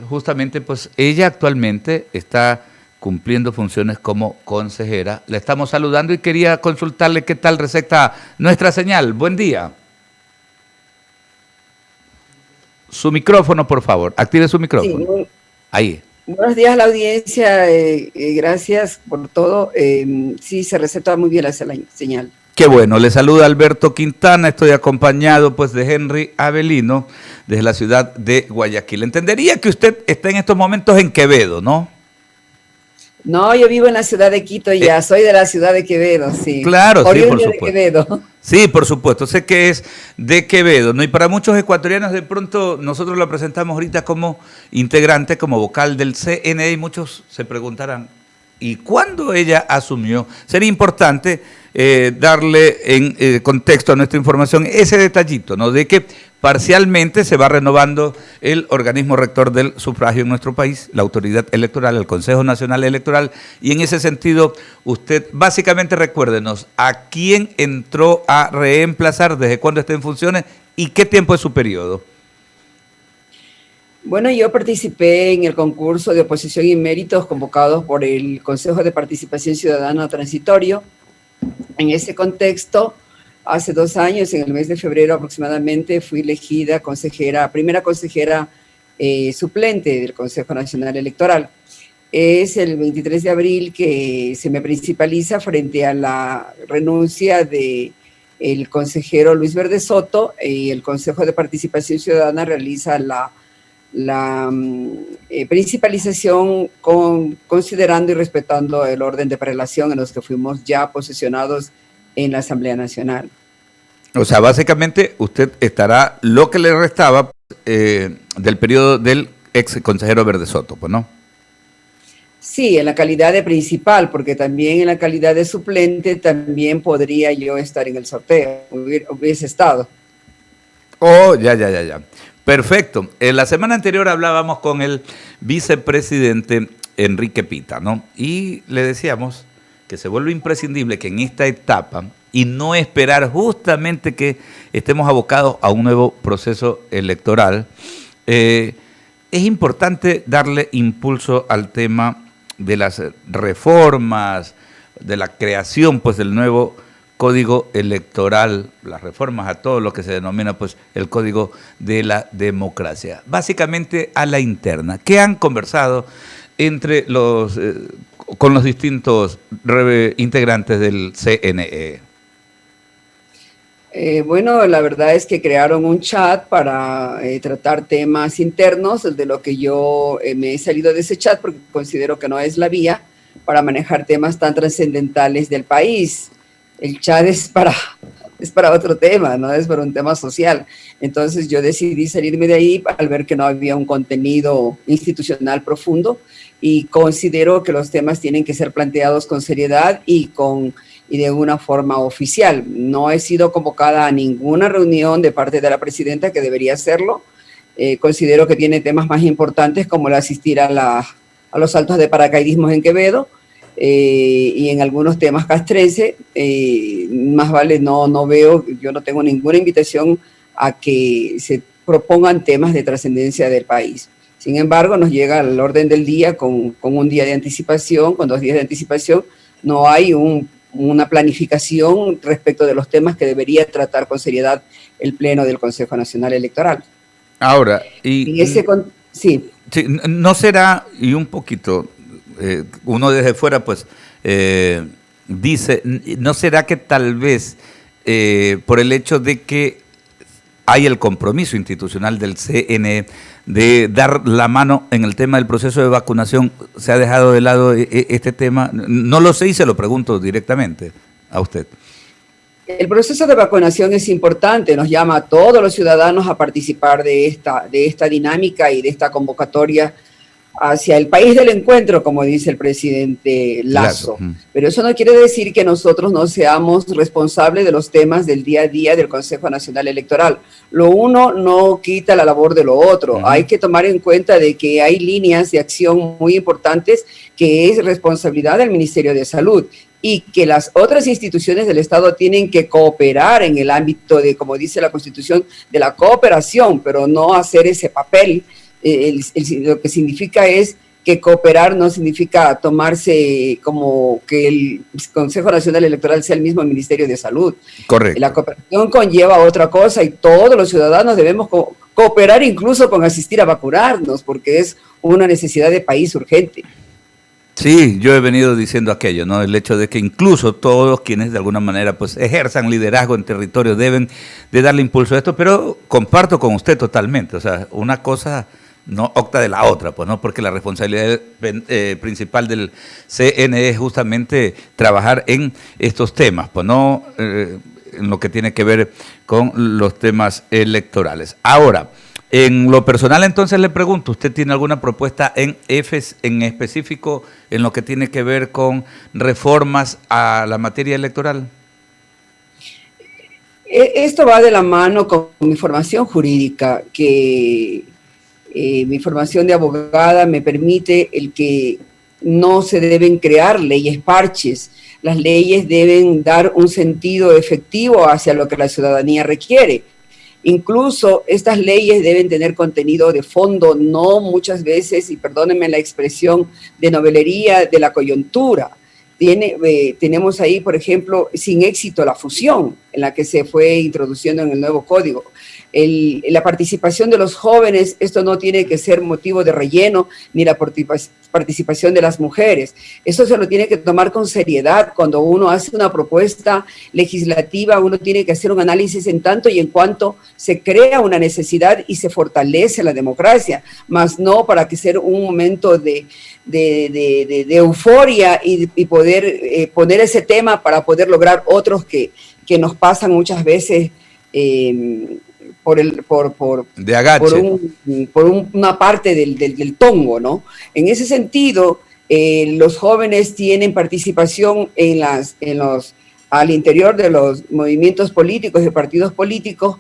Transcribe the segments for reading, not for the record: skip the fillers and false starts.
justamente pues ella actualmente está cumpliendo funciones como consejera. La estamos saludando y quería consultarle qué tal receta nuestra señal. Buen día. Su micrófono, por favor. Active su Sí, micrófono. Ahí. buenos días a la audiencia, gracias por todo. Sí, se receta muy bien la señal. Qué bueno, le saluda Alberto Quintana, estoy acompañado pues de Henry Avelino desde la ciudad de Guayaquil. Entendería que usted está en estos momentos en Quevedo, ¿no? No, yo vivo en la ciudad de Quito Eh, ya, soy de la ciudad de Quevedo, sí. claro, sí, por Oriundo de supuesto. Quevedo. Sí, por supuesto, sé que es de Quevedo, ¿no? Y para muchos ecuatorianos de pronto nosotros la presentamos ahorita como integrante, como vocal del CNE y muchos se preguntarán, ¿y cuándo ella asumió? Sería importante darle en contexto a nuestra información ese detallito, ¿no? De que parcialmente se va renovando el organismo rector del sufragio en nuestro país, la autoridad electoral, el Consejo Nacional Electoral, y en ese sentido, usted básicamente recuérdenos a quién entró a reemplazar, desde cuándo está en funciones y qué tiempo es su periodo. Bueno, yo participé en el concurso de oposición y méritos convocados por el Consejo de Participación Ciudadana Transitorio. En ese contexto, hace 2 años, en el mes de febrero aproximadamente, fui elegida consejera, primera consejera suplente del Consejo Nacional Electoral. Es el 23 de abril que se me principaliza frente a la renuncia de el consejero Luis Verde Soto, y el Consejo de Participación Ciudadana realiza la principalización considerando y respetando el orden de prelación en los que fuimos ya posesionados en la Asamblea Nacional. O sea, básicamente usted estará lo que le restaba del periodo del ex consejero Verde Soto, pues, ¿no? Sí, en la calidad de principal, porque también en la calidad de suplente también podría yo estar en el sorteo, hubiese estado. Oh, ya. Perfecto. En la semana anterior hablábamos con el vicepresidente Enrique Pita, ¿no? Y le decíamos que se vuelve imprescindible que en esta etapa, y no esperar justamente que estemos abocados a un nuevo proceso electoral, es importante darle impulso al tema de las reformas, de la creación pues del nuevo código electoral, las reformas a todo lo que se denomina pues el código de la democracia. Básicamente a la interna. ¿Qué han conversado entre con los distintos integrantes del CNE? Bueno, la verdad es que crearon un chat para tratar temas internos, de lo que yo me he salido de ese chat porque considero que no es la vía para manejar temas tan trascendentales del país. El chat es para otro tema, no es para un tema social. Entonces yo decidí salirme de ahí al ver que no había un contenido institucional profundo y considero que los temas tienen que ser planteados con seriedad y de una forma oficial. No he sido convocada a ninguna reunión de parte de la presidenta, que debería hacerlo. Considero que tiene temas más importantes como el asistir a los saltos de paracaidismo en Quevedo, y en algunos temas castrense, más vale no veo, yo no tengo ninguna invitación a que se propongan temas de trascendencia del país. Sin embargo, nos llega al orden del día con un día de anticipación, con 2 días de anticipación. No hay una planificación respecto de los temas que debería tratar con seriedad el Pleno del Consejo Nacional Electoral. Ahora, Sí. Sí, no será, y un poquito, uno desde fuera pues dice, ¿no será que tal vez por el hecho de que hay el compromiso institucional del CNE de dar la mano en el tema del proceso de vacunación, se ha dejado de lado este tema? No lo sé y se lo pregunto directamente a usted. El proceso de vacunación es importante, nos llama a todos los ciudadanos a participar de esta dinámica y de esta convocatoria hacia el país del encuentro, como dice el presidente Lazo. Pero eso no quiere decir que nosotros no seamos responsables de los temas del día a día del Consejo Nacional Electoral. Lo uno no quita la labor de lo otro. Hay que tomar en cuenta de que hay líneas de acción muy importantes que es responsabilidad del Ministerio de Salud y que las otras instituciones del Estado tienen que cooperar en el ámbito de, como dice la Constitución, de la cooperación, pero no hacer ese papel lo que significa es que cooperar no significa tomarse como que el Consejo Nacional Electoral sea el mismo Ministerio de Salud. Correcto. La cooperación conlleva otra cosa y todos los ciudadanos debemos cooperar incluso con asistir a vacunarnos, porque es una necesidad de país urgente. Sí, yo he venido diciendo aquello, ¿no? El hecho de que incluso todos quienes de alguna manera pues ejerzan liderazgo en territorio deben de darle impulso a esto, pero comparto con usted totalmente, o sea, una cosa no opta de la otra, pues no, porque la responsabilidad principal del CNE es justamente trabajar en estos temas, pues no en lo que tiene que ver con los temas electorales. Ahora, en lo personal entonces le pregunto, ¿usted tiene alguna propuesta en específico en lo que tiene que ver con reformas a la materia electoral? Esto va de la mano con mi formación jurídica, que mi formación de abogada me permite el que no se deben crear leyes parches. Las leyes deben dar un sentido efectivo hacia lo que la ciudadanía requiere. Incluso estas leyes deben tener contenido de fondo, no muchas veces, y perdónenme la expresión, de novelería de la coyuntura. Tenemos ahí, por ejemplo, sin éxito la fusión, en la que se fue introduciendo en el nuevo código. La participación de los jóvenes, esto no tiene que ser motivo de relleno, ni la participación de las mujeres. Eso se lo tiene que tomar con seriedad. Cuando uno hace una propuesta legislativa, uno tiene que hacer un análisis en tanto y en cuanto se crea una necesidad y se fortalece la democracia, más no para que sea un momento de euforia y poder poner ese tema para poder lograr otros que nos pasan muchas veces por una parte del tongo, ¿no? En ese sentido, los jóvenes tienen participación al interior de los movimientos políticos, de partidos políticos,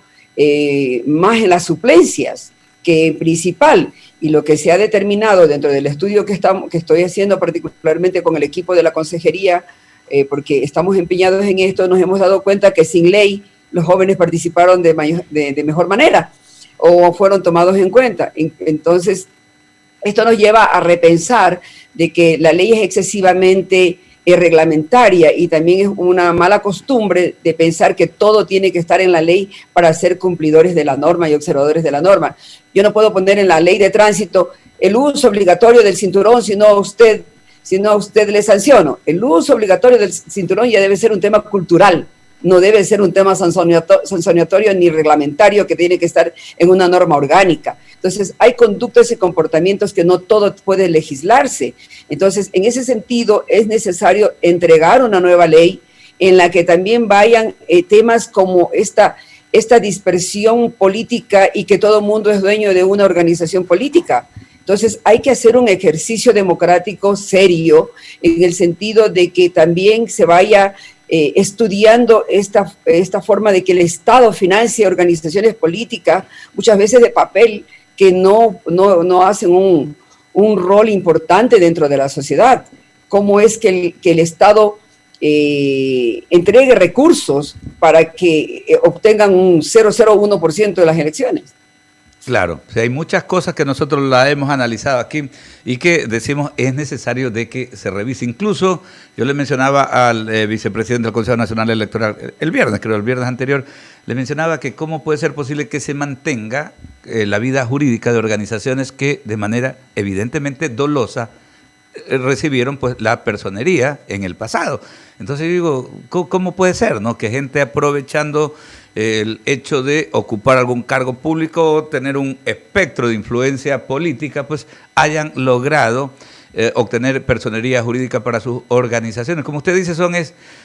más en las suplencias que principal. Y lo que se ha determinado dentro del estudio que estoy haciendo particularmente con el equipo de la consejería, porque estamos empeñados en esto, nos hemos dado cuenta que sin ley los jóvenes participaron de mejor manera o fueron tomados en cuenta. Entonces, esto nos lleva a repensar de que la ley es excesivamente reglamentaria y también es una mala costumbre de pensar que todo tiene que estar en la ley para ser cumplidores de la norma y observadores de la norma. Yo no puedo poner en la ley de tránsito el uso obligatorio del cinturón si no a usted le sanciono. El uso obligatorio del cinturón ya debe ser un tema cultural, no debe ser un tema sancionatorio ni reglamentario que tiene que estar en una norma orgánica. Entonces, hay conductas y comportamientos que no todo puede legislarse. Entonces, en ese sentido, es necesario entregar una nueva ley en la que también vayan temas como esta dispersión política y que todo mundo es dueño de una organización política. Entonces, hay que hacer un ejercicio democrático serio en el sentido de que también se vaya estudiando esta forma de que el Estado financie organizaciones políticas, muchas veces de papel, que no hacen un rol importante dentro de la sociedad. ¿Cómo es que el Estado entregue recursos para que obtengan un 0,01% de las elecciones? Claro, o sea, hay muchas cosas que nosotros la hemos analizado aquí y que decimos es necesario de que se revise. Incluso yo le mencionaba al vicepresidente del Consejo Nacional Electoral el viernes anterior, le mencionaba que cómo puede ser posible que se mantenga la vida jurídica de organizaciones que de manera evidentemente dolosa recibieron pues la personería en el pasado. Entonces yo digo, ¿cómo puede ser, no? Que gente aprovechando el hecho de ocupar algún cargo público o tener un espectro de influencia política, pues hayan logrado obtener personería jurídica para sus organizaciones. Como usted dice, son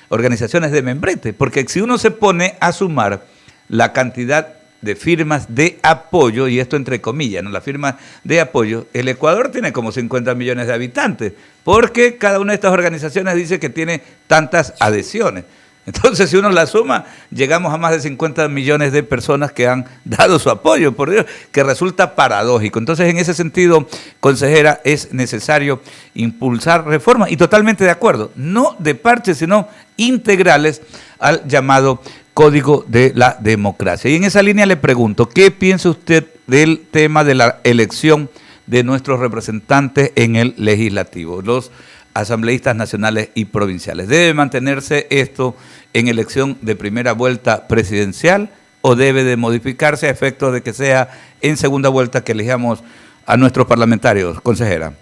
organizaciones de membrete, porque si uno se pone a sumar la cantidad de firmas de apoyo, y esto entre comillas, ¿no? La firma de apoyo, el Ecuador tiene como 50 millones de habitantes, porque cada una de estas organizaciones dice que tiene tantas adhesiones. Entonces, si uno la suma, llegamos a más de 50 millones de personas que han dado su apoyo, por Dios, que resulta paradójico. Entonces, en ese sentido, consejera, es necesario impulsar reformas, y totalmente de acuerdo, no de parches, sino integrales al llamado Código de la Democracia. Y en esa línea le pregunto, ¿qué piensa usted del tema de la elección de nuestros representantes en el legislativo, los asambleístas nacionales y provinciales? ¿Debe mantenerse esto en elección de primera vuelta presidencial o debe de modificarse a efectos de que sea en segunda vuelta que elijamos a nuestros parlamentarios, consejera?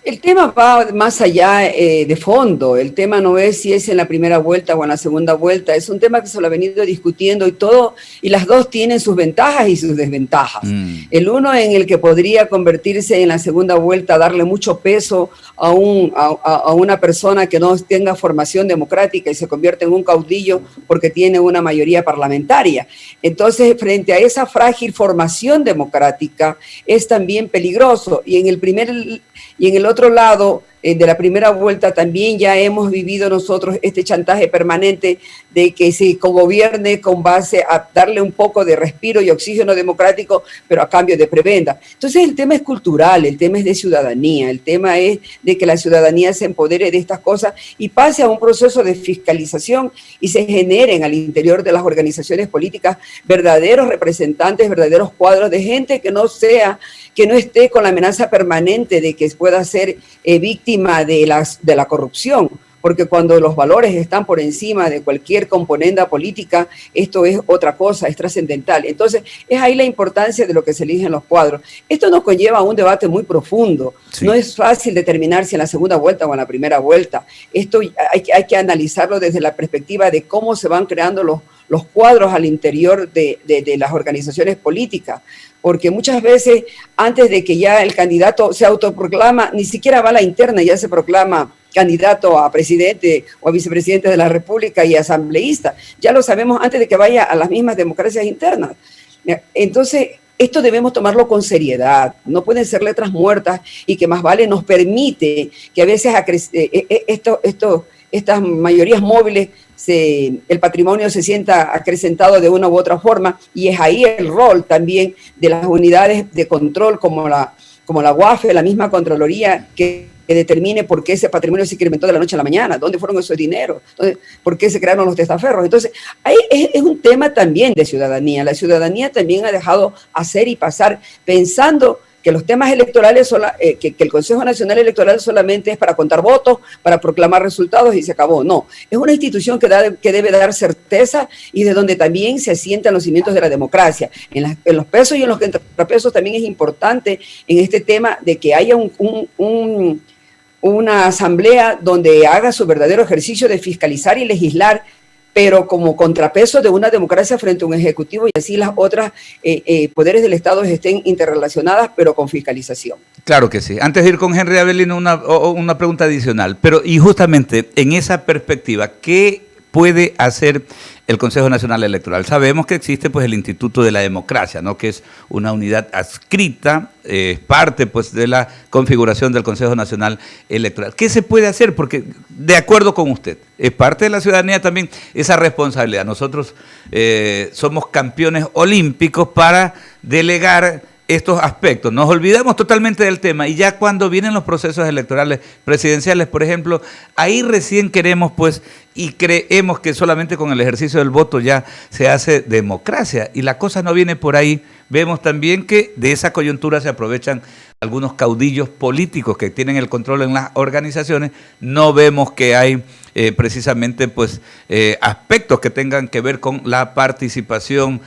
El tema va más allá de fondo. El tema no es si es en la primera vuelta o en la segunda vuelta. Es un tema que se lo ha venido discutiendo y las dos tienen sus ventajas y sus desventajas. El uno en el que podría convertirse en la segunda vuelta, darle mucho peso a una persona que no tenga formación democrática y se convierte en un caudillo porque tiene una mayoría parlamentaria. Entonces, frente a esa frágil formación democrática, es también peligroso. Y en el otro lado, de la primera vuelta, también ya hemos vivido nosotros este chantaje permanente de que se gobierne con base a darle un poco de respiro y oxígeno democrático, pero a cambio de prebenda. Entonces el tema es cultural, el tema es de ciudadanía, el tema es de que la ciudadanía se empodere de estas cosas y pase a un proceso de fiscalización y se generen al interior de las organizaciones políticas verdaderos representantes, verdaderos cuadros de gente que no esté con la amenaza permanente de que pueda ser víctima de la corrupción, porque cuando los valores están por encima de cualquier componenda política, esto es otra cosa, es trascendental. Entonces, es ahí la importancia de lo que se eligen los cuadros. Esto nos conlleva a un debate muy profundo. Sí. No es fácil determinar si en la segunda vuelta o en la primera vuelta. Esto hay que analizarlo desde la perspectiva de cómo se van creando los cuadros al interior de las organizaciones políticas, porque muchas veces antes de que ya el candidato se autoproclama, ni siquiera va a la interna, ya se proclama candidato a presidente o a vicepresidente de la República y asambleísta. Ya lo sabemos antes de que vaya a las mismas democracias internas. Entonces, esto debemos tomarlo con seriedad, no pueden ser letras muertas y que más vale nos permite que a veces estas mayorías móviles, el patrimonio se sienta acrecentado de una u otra forma, y es ahí el rol también de las unidades de control como la UAFE, la misma Contraloría, que determine por qué ese patrimonio se incrementó de la noche a la mañana, dónde fueron esos dineros, por qué se crearon los testaferros. Entonces, ahí es un tema también de ciudadanía. La ciudadanía también ha dejado hacer y pasar pensando que los temas electorales, que el Consejo Nacional Electoral solamente es para contar votos, para proclamar resultados y se acabó. No, es una institución que debe dar certeza y de donde también se asientan los cimientos de la democracia. En los pesos y en los contrapesos también es importante en este tema de que haya una asamblea donde haga su verdadero ejercicio de fiscalizar y legislar, pero como contrapeso de una democracia frente a un ejecutivo, y así las otras poderes del Estado estén interrelacionadas, pero con fiscalización. Claro que sí. Antes de ir con Henry Avelino, una pregunta adicional. Pero, y justamente en esa perspectiva, ¿qué puede hacer el Consejo Nacional Electoral? Sabemos que existe pues el Instituto de la Democracia, ¿no?, que es una unidad adscrita, parte pues de la configuración del Consejo Nacional Electoral. ¿Qué se puede hacer? Porque de acuerdo con usted, es parte de la ciudadanía también esa responsabilidad. Nosotros somos campeones olímpicos para delegar estos aspectos. Nos olvidamos totalmente del tema y ya cuando vienen los procesos electorales presidenciales, por ejemplo, ahí recién queremos pues y creemos que solamente con el ejercicio del voto ya se hace democracia y la cosa no viene por ahí. Vemos también que de esa coyuntura se aprovechan algunos caudillos políticos que tienen el control en las organizaciones. No vemos que hay precisamente pues aspectos que tengan que ver con la participación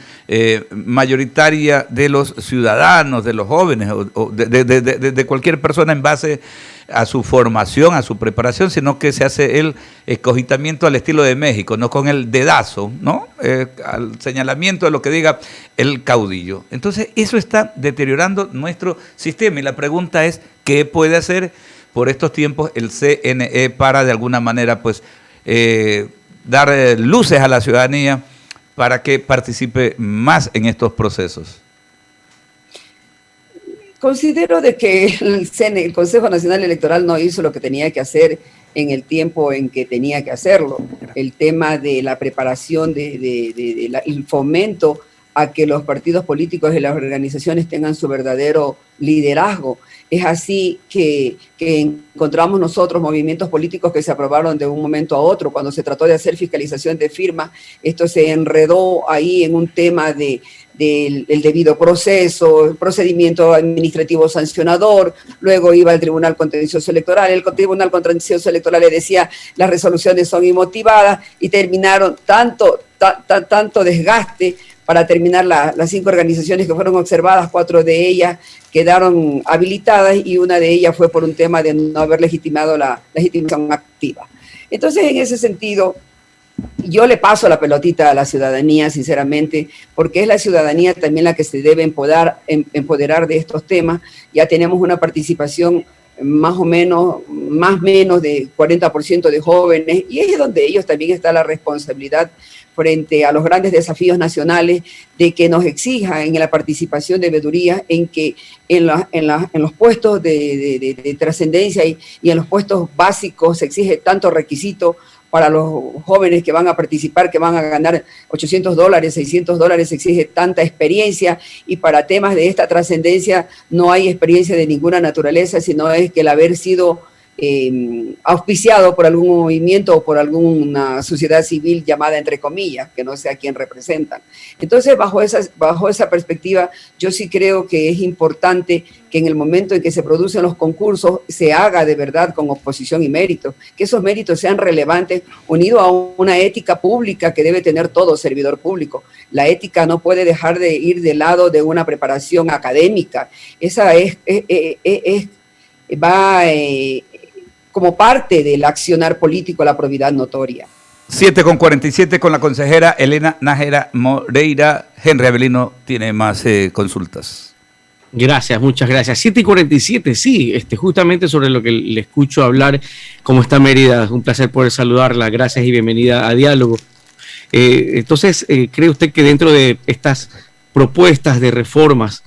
mayoritaria de los ciudadanos, de los jóvenes o de cualquier persona en base a su formación, a su preparación, sino que se hace el escogitamiento al estilo de México, no con el dedazo, ¿no? Al señalamiento de lo que diga el caudillo. Entonces, eso está deteriorando nuestro sistema y la pregunta es, ¿qué puede hacer por estos tiempos el CNE para de alguna manera pues dar luces a la ciudadanía para que participe más en estos procesos? Considero de que el Consejo Nacional Electoral no hizo lo que tenía que hacer en el tiempo en que tenía que hacerlo. El tema de la preparación, el fomento a que los partidos políticos y las organizaciones tengan su verdadero liderazgo. Es así que encontramos nosotros movimientos políticos que se aprobaron de un momento a otro. Cuando se trató de hacer fiscalización de firmas, esto se enredó ahí en un tema del debido proceso, el procedimiento administrativo sancionador, luego iba al Tribunal Contencioso Electoral, el Tribunal Contencioso Electoral le decía las resoluciones son inmotivadas y terminaron tanto desgaste para terminar las 5 organizaciones que fueron observadas, 4 de ellas quedaron habilitadas y una de ellas fue por un tema de no haber legitimado la legitimación activa. Entonces, en ese sentido, yo le paso la pelotita a la ciudadanía, sinceramente, porque es la ciudadanía también la que se debe empoderar de estos temas. Ya tenemos una participación más o menos de 40% de jóvenes, y es donde ellos también está la responsabilidad frente a los grandes desafíos nacionales de que nos exija en la participación de veedurías, en que en los puestos de trascendencia y en los puestos básicos se exige tanto requisito para los jóvenes que van a participar, que van a ganar $800, $600, se exige tanta experiencia, y para temas de esta trascendencia no hay experiencia de ninguna naturaleza, sino es que el haber sido auspiciado por algún movimiento o por alguna sociedad civil llamada entre comillas, que no sé a quién representan. Entonces, bajo esa perspectiva, yo sí creo que es importante que en el momento en que se producen los concursos se haga de verdad con oposición y mérito, que esos méritos sean relevantes, unido a una ética pública que debe tener todo servidor público. La ética no puede dejar de ir del lado de una preparación académica. Esa va como parte del accionar político, la probidad notoria. 7:47 con la consejera Elena Nájera Moreira. Henry Avelino tiene más consultas. Gracias, muchas gracias. 7:47, sí, justamente sobre lo que le escucho hablar. ¿Cómo está Mérida? Un placer poder saludarla. Gracias y bienvenida a Diálogo. Entonces, ¿cree usted que dentro de estas propuestas de reformas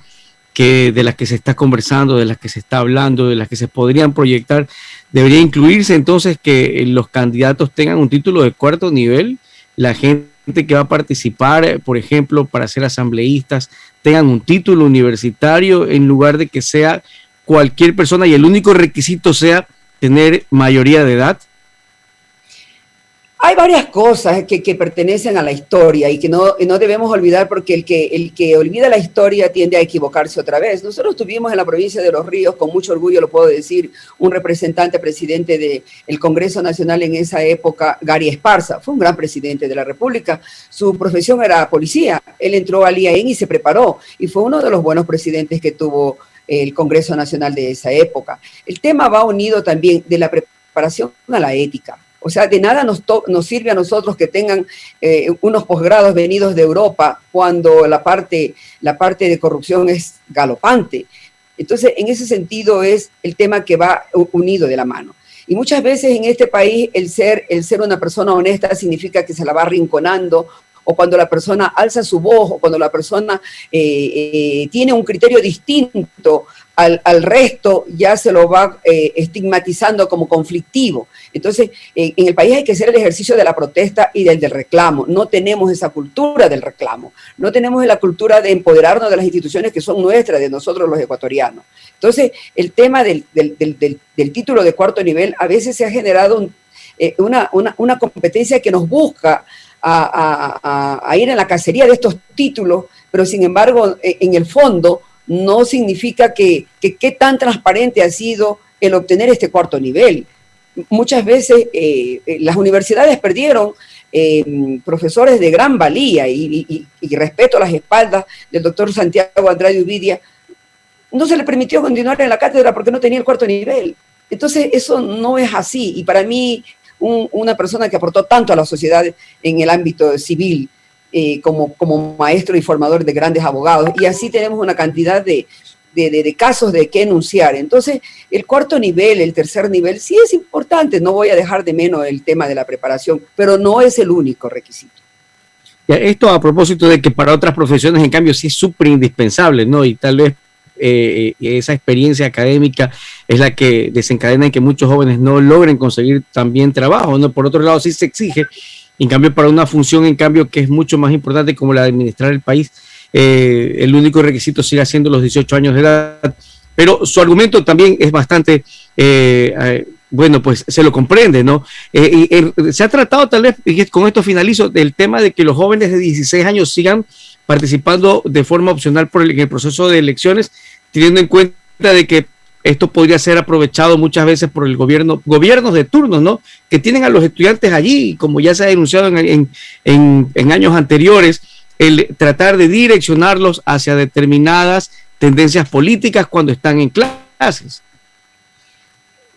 de las que se está conversando, de las que se está hablando, de las que se podrían proyectar, debería incluirse entonces que los candidatos tengan un título de 4º nivel, la gente que va a participar, por ejemplo, para ser asambleístas, tengan un título universitario en lugar de que sea cualquier persona y el único requisito sea tener mayoría de edad? Hay varias cosas que pertenecen a la historia y que no debemos olvidar, porque el que olvida la historia tiende a equivocarse otra vez. Nosotros tuvimos en la provincia de Los Ríos, con mucho orgullo lo puedo decir, un representante presidente del Congreso Nacional en esa época, Gary Esparza. Fue un gran presidente de la República. Su profesión era policía. Él entró al IAEN y se preparó y fue uno de los buenos presidentes que tuvo el Congreso Nacional de esa época. El tema va unido también de la preparación a la ética. O sea, de nada nos sirve a nosotros que tengan unos posgrados venidos de Europa cuando la parte de corrupción es galopante. Entonces, en ese sentido es el tema que va unido de la mano. Y muchas veces en este país el ser una persona honesta significa que se la va arrinconando, o cuando la persona alza su voz, o cuando la persona tiene un criterio distinto al resto, ya se lo va estigmatizando como conflictivo. Entonces, en el país hay que hacer el ejercicio de la protesta y del reclamo. No tenemos esa cultura del reclamo. No tenemos la cultura de empoderarnos de las instituciones que son nuestras, de nosotros los ecuatorianos. Entonces, el tema del título de 4º nivel, a veces se ha generado una competencia que nos busca a ir en la cacería de estos títulos, pero sin embargo, en el fondo, no significa que qué tan transparente ha sido el obtener este 4º nivel. Muchas veces las universidades perdieron profesores de gran valía y respeto a las espaldas del doctor Santiago Andrade Uvidia. No se le permitió continuar en la cátedra porque no tenía el 4º nivel. Entonces eso no es así, y para mí una persona que aportó tanto a la sociedad en el ámbito civil, como maestro y formador de grandes abogados, y así tenemos una cantidad de casos de qué enunciar. Entonces, el 4º nivel, el 3er nivel, sí es importante, no voy a dejar de menos el tema de la preparación, pero no es el único requisito. Esto a propósito de que para otras profesiones, en cambio, sí es súper indispensable, ¿no? Y tal vez esa experiencia académica es la que desencadena en que muchos jóvenes no logren conseguir también trabajo, ¿no? Por otro lado, sí se exige, en cambio, para una función, en cambio, que es mucho más importante como la de administrar el país, el único requisito siga siendo los 18 años de edad. Pero su argumento también es bastante, bueno, pues se lo comprende, ¿no? Se ha tratado tal vez, y con esto finalizo, del tema de que los jóvenes de 16 años sigan participando de forma opcional en el proceso de elecciones, teniendo en cuenta de que esto podría ser aprovechado muchas veces por el gobiernos de turno, ¿no? Que tienen a los estudiantes allí, como ya se ha denunciado en años anteriores, el tratar de direccionarlos hacia determinadas tendencias políticas cuando están en clases.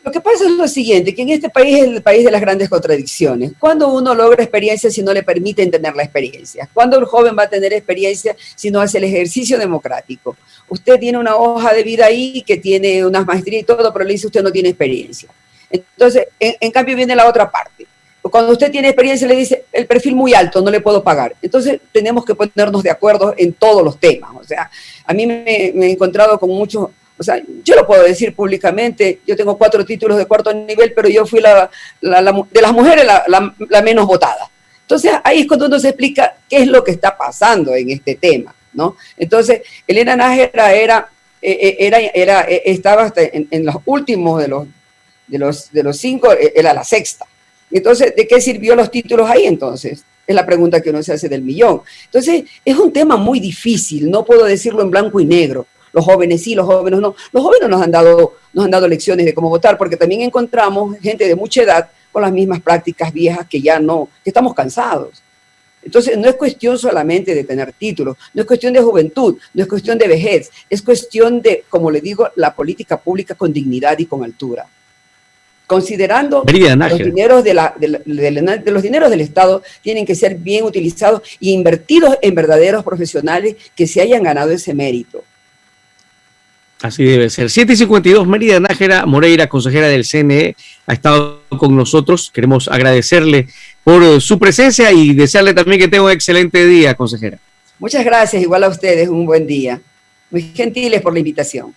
Lo que pasa es lo siguiente, que en este país es el país de las grandes contradicciones. ¿Cuándo uno logra experiencia si no le permiten tener la experiencia? ¿Cuándo el joven va a tener experiencia si no hace el ejercicio democrático? Usted tiene una hoja de vida ahí que tiene unas maestrías y todo, pero le dice usted no tiene experiencia. Entonces, en cambio viene la otra parte. Cuando usted tiene experiencia le dice el perfil muy alto, no le puedo pagar. Entonces tenemos que ponernos de acuerdo en todos los temas. O sea, a mí me he encontrado con muchos... O sea, yo lo puedo decir públicamente, yo tengo 4 títulos de 4º nivel, pero yo fui de las mujeres la menos votada. Entonces, ahí es cuando uno se explica qué es lo que está pasando en este tema, ¿no? Entonces, Elena Nájera estaba hasta en los últimos de los 5, era la 6ª. Entonces, ¿de qué sirvió los títulos ahí entonces? Es la pregunta que uno se hace del millón. Entonces, es un tema muy difícil, no puedo decirlo en blanco y negro. Los jóvenes sí, los jóvenes no. Los jóvenes nos han dado lecciones de cómo votar, porque también encontramos gente de mucha edad con las mismas prácticas viejas que ya no, que estamos cansados. Entonces, no es cuestión solamente de tener títulos, no es cuestión de juventud, no es cuestión de vejez, es cuestión de, como le digo, la política pública con dignidad y con altura. Considerando los dineros los dineros del Estado tienen que ser bien utilizados e invertidos en verdaderos profesionales que se hayan ganado ese mérito. Así debe ser. 7:52, Mérida Nájera Moreira, consejera del CNE, ha estado con nosotros. Queremos agradecerle por su presencia y desearle también que tenga un excelente día, consejera. Muchas gracias, igual a ustedes, un buen día. Muy gentiles por la invitación.